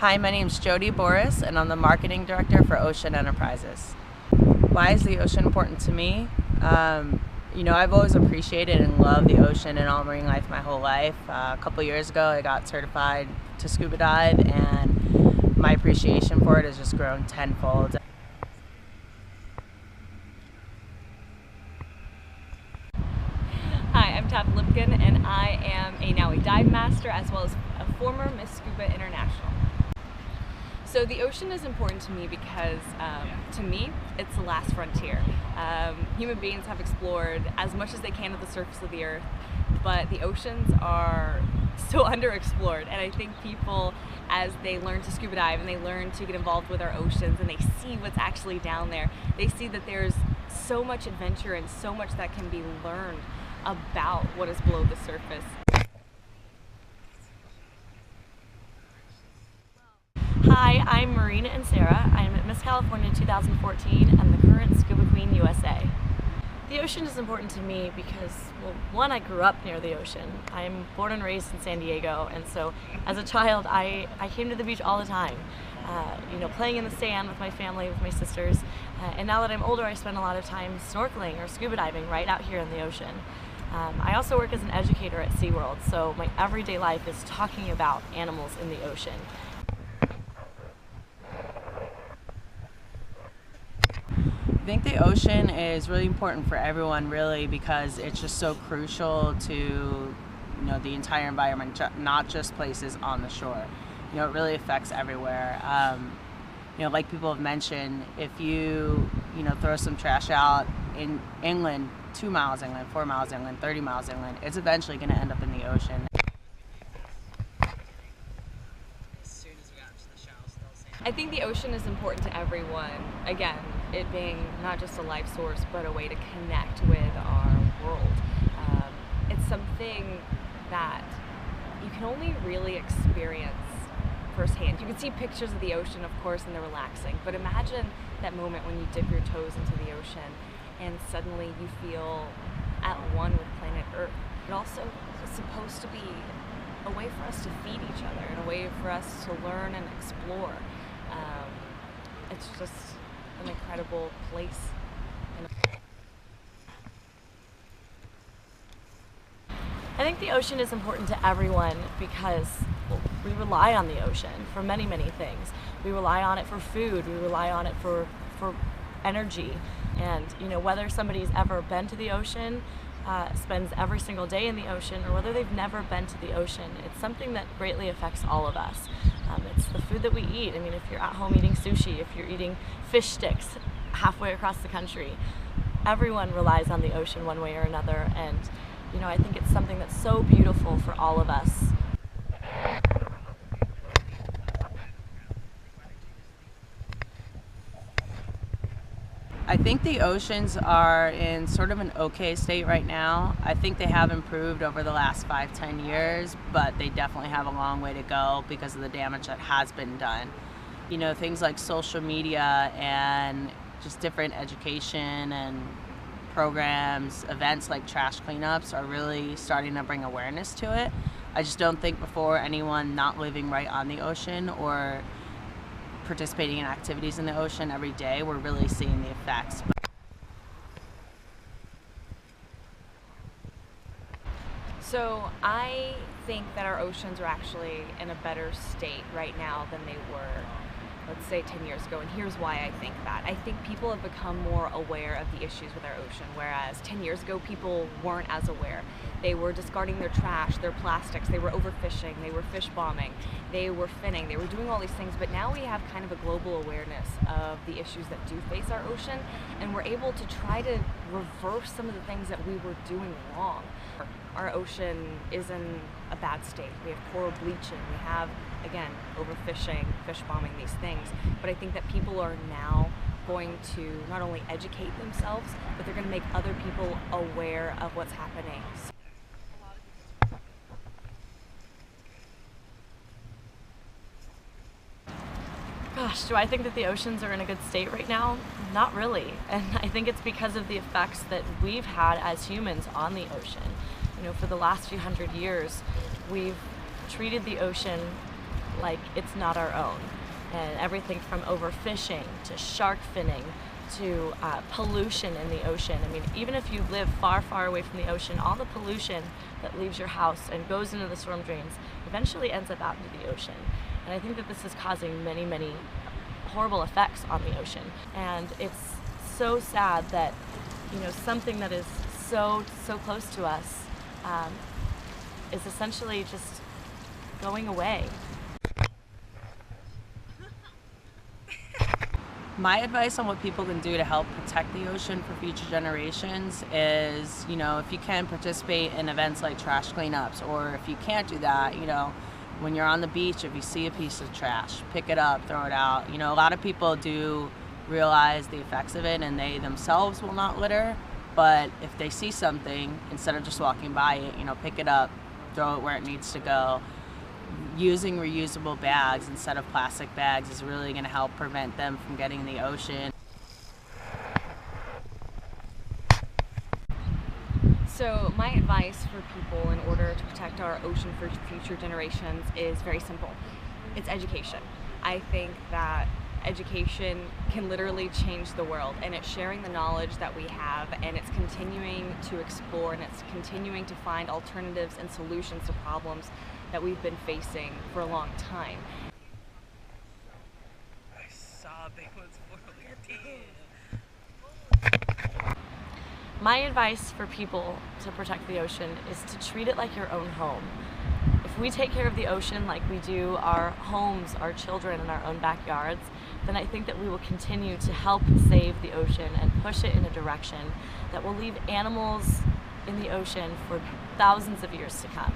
Hi, my name is Jodie Booras, and I'm the Marketing Director for Ocean Enterprises. Why is the ocean important to me? I've always appreciated and loved the ocean and all marine life my whole life. A couple years ago, I got certified to scuba dive, and my appreciation for it has just grown tenfold. Hi, I'm Tabitha Lipkin, and I am now a dive master as well as a former Miss Scuba International. So the ocean is important to me because, to me, it's the last frontier. Human beings have explored as much as they can of the surface of the earth, but the oceans are so underexplored, and I think people, as they learn to scuba dive and they learn to get involved with our oceans and they see what's actually down there, they see that there's so much adventure and so much that can be learned about what is below the surface. Hi, I'm Marina and Sarah. I'm at Miss California 2014 and the current Scuba Queen USA. The ocean is important to me because, well, one, I grew up near the ocean. I'm born and raised in San Diego, and so as a child I came to the beach all the time, playing in the sand with my family, with my sisters, and now that I'm older I spend a lot of time snorkeling or scuba diving right out here in the ocean. I also work as an educator at SeaWorld, so my everyday life is talking about animals in the ocean. I think the ocean is really important for everyone, really, because it's just so crucial to the entire environment, not just places on the shore. It really affects everywhere. Like people have mentioned, if you throw some trash out in inland, 2 miles inland, 4 miles inland, 30 miles inland, it's eventually going to end up in the ocean. I think the ocean is important to everyone. Again, it being not just a life source, but a way to connect with our world. It's something that you can only really experience firsthand. You can see pictures of the ocean, of course, and they're relaxing, but imagine that moment when you dip your toes into the ocean and suddenly you feel at one with planet Earth. It also is supposed to be a way for us to feed each other and a way for us to learn and explore. It's just an incredible place. I think the ocean is important to everyone because, well, we rely on the ocean for many, many things. We rely on it for food, we rely on it for energy, and whether somebody's ever been to the ocean, spends every single day in the ocean, or whether they've never been to the ocean, it's something that greatly affects all of us. It's the food that we eat. I mean, if you're at home eating sushi, if you're eating fish sticks halfway across the country, everyone relies on the ocean one way or another, and I think it's something that's so beautiful for all of us. I think the oceans are in sort of an okay state right now. I think they have improved over the last 5-10 years, but they definitely have a long way to go because of the damage that has been done. Things like social media and just different education and programs, events like trash cleanups are really starting to bring awareness to it. I just don't think before anyone not living right on the ocean or participating in activities in the ocean every day, we're really seeing the effects. So I think that our oceans are actually in a better state right now than they were, let's say, 10 years ago, and here's why I think that. I think people have become more aware of the issues with our ocean, whereas 10 years ago people weren't as aware. They were discarding their trash, their plastics, they were overfishing, they were fish bombing, they were finning, they were doing all these things, but now we have kind of a global awareness of the issues that do face our ocean, and we're able to try to reverse some of the things that we were doing wrong. Our ocean is in a bad state. We have coral bleaching, we have, again, overfishing, fish bombing, these things. But I think that people are now going to not only educate themselves, but they're going to make other people aware of what's happening. Gosh, do I think that the oceans are in a good state right now? Not really. And I think it's because of the effects that we've had as humans on the ocean. For the last few hundred years, we've treated the ocean like it's not our own. And everything from overfishing to shark finning to pollution in the ocean. I mean, even if you live far, far away from the ocean, all the pollution that leaves your house and goes into the storm drains eventually ends up out into the ocean. And I think that this is causing many, many horrible effects on the ocean. And it's so sad that, you know, something that is so close to us is essentially just going away. My advice on what people can do to help protect the ocean for future generations is, you know, if you can participate in events like trash cleanups, or if you can't do that, you know, when you're on the beach, if you see a piece of trash, pick it up, throw it out. You know, a lot of people do realize the effects of it and they themselves will not litter, but if they see something, instead of just walking by it, you know, pick it up, throw it where it needs to go. Using reusable bags instead of plastic bags is really going to help prevent them from getting in the ocean. So my advice for people in order to protect our ocean for future generations is very simple. It's education. I think that education can literally change the world, and it's sharing the knowledge that we have, and it's continuing to explore, and it's continuing to find alternatives and solutions to problems that we've been facing for a long time. I saw big ones for your team. My advice for people to protect the ocean is to treat it like your own home. If we take care of the ocean like we do our homes, our children, and our own backyards, then I think that we will continue to help save the ocean and push it in a direction that will leave animals in the ocean for thousands of years to come.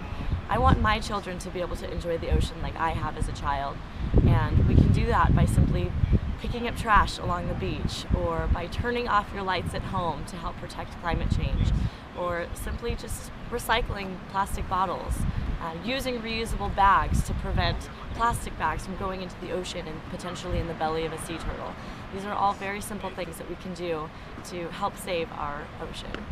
I want my children to be able to enjoy the ocean like I have as a child, and we can do that by simply picking up trash along the beach, or by turning off your lights at home to help protect climate change, or simply just recycling plastic bottles, using reusable bags to prevent plastic bags from going into the ocean and potentially in the belly of a sea turtle. These are all very simple things that we can do to help save our ocean.